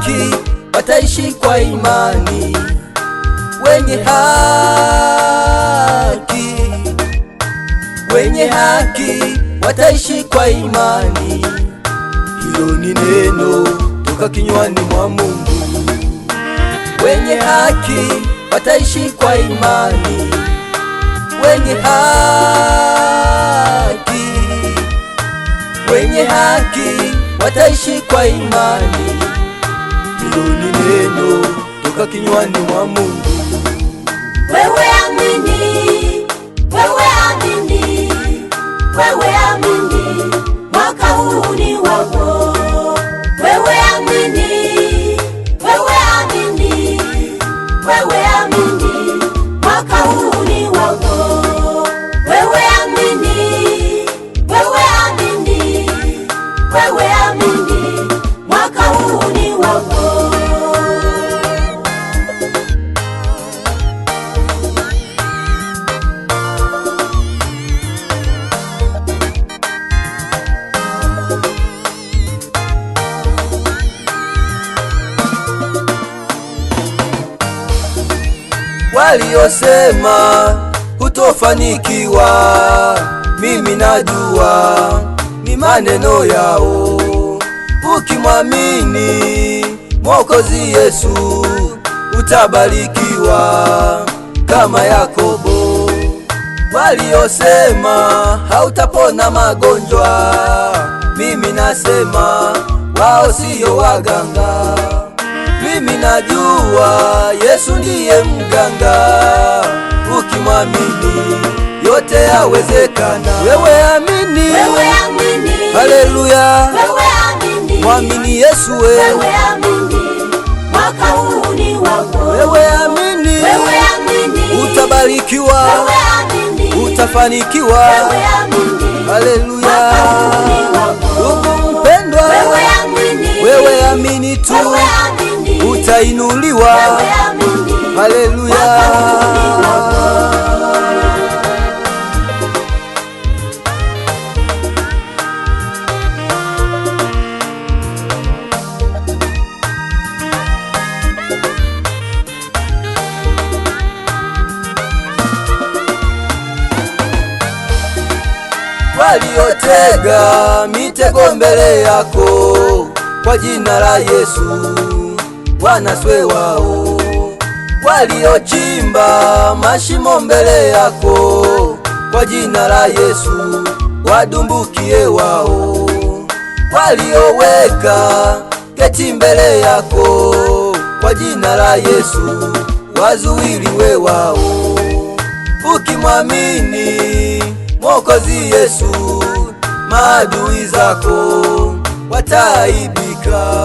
haki wataishi kwa imani. Wenye haki wataishi kwa imani. Hilo ni neno toka kinywani mwa Mungu. Wenye haki wataishi kwa imani. Wenye haki wataishi kwa imani. Hilo ni neno toka kinywani mwa Mungu. Wewe amini, wewe amini, wewe amini, mwaka huu ni wako. Wewe amini, wewe amini, wewe amini, mwaka huu ni wako. Wewe amini, wewe amini, wewe amini, mwaka huu ni wako. Waliosema hutofanikiwa, mimi najua ni maneno yao. Ukimwamini Mwokozi Yesu utabarikiwa kama Yakobo. Waliosema hautapona magonjwa, mimi nasema wao siyo waganga. Mimi najua Yesu ndiye mganga. Ukimwamini yote yawezekana. Wewe amini, wewe amini, haleluya, wewe amini, mwamini Yesu wewe amini, mwaka huu ni wako. Wewe amini, wewe amini, utabarikiwa, wewe amini, utafanikiwa, wewe amini, haleluya. Ndugu mpendwa, wewe amini, wewe amini tu, wewe amini, utainuliwa, wewe amini, haleluya. Waliotega mitego mbele yako kwa jina la Yesu wanaswe wao. Waliochimba mashimo mbele yako kwa jina la Yesu wadumbukie wao. Walioweka keti mbele yako kwa jina la Yesu wazuiliwe wao. Ukimwamini Mwokozi Yesu maadui zako wataibika.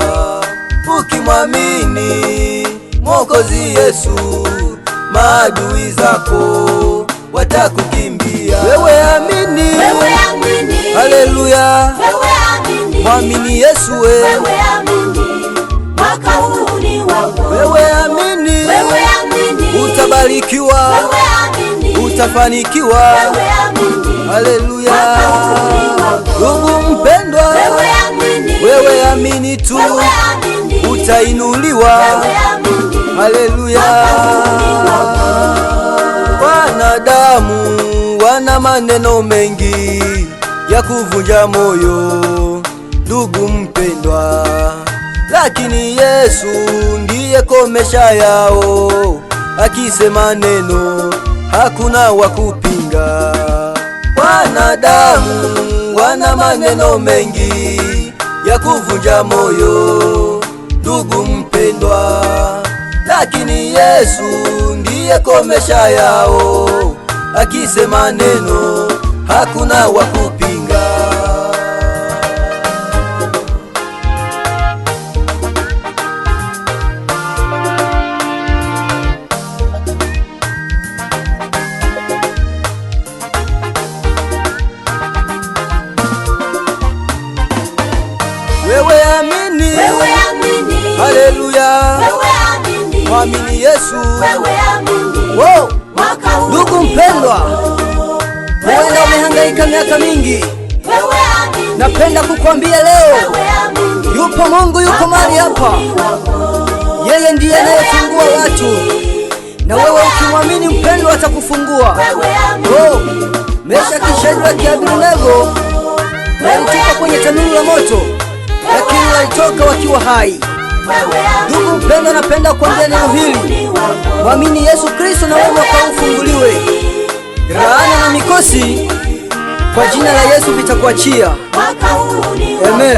Ukimwamini Mwokozi Yesu maadui zako watakukimbia. Wewe amini, wewe amini, haleluya, wewe amini, mwamini Yesu wewe amini, mwaka huu ni wako. Wewe amini, wewe amini, utabarikiwa, wewe amini, utafanikiwa, wewe amini, haleluya. Ndugu mpendwa, wewe amini, wewe amini tu, wewe amini, utainuliwa, wewe amini, haleluya. Wanadamu wana maneno mengi ya kuvunja moyo, ndugu mpendwa, lakini Yesu ndiye komesha yao. Akisema neno hakuna wa kupinga. Wanadamu wana maneno mengi ya kuvunja moyo, ndugu mpendwa, lakini Yesu ndiye komesha yao. Akisema neno hakuna wa kupinga. Wewe amini, wewe amini, haleluya, wewe amini, mwamini Yesu, wewe amini, wow. mwaka huu. Ndugu mpendwa, huenda umehangaika miaka mingi Napenda kukwambia leo, yupo Mungu, yupo mahali hapa. Yeye ndiye anayefungua watu, na wewe ukimwamini mpendwa atakufungua. Meshaki, Shadraka, Abednego walitoka kwenye tanuru la moto, lakini walitoka wakiwa hai. Ndugu mpendwa, napenda kuambia neno hili, mwamini Yesu Kristo na wewe ufunguliwe. Laana na mikosi kwa jina la Yesu vitakuachia. Amen.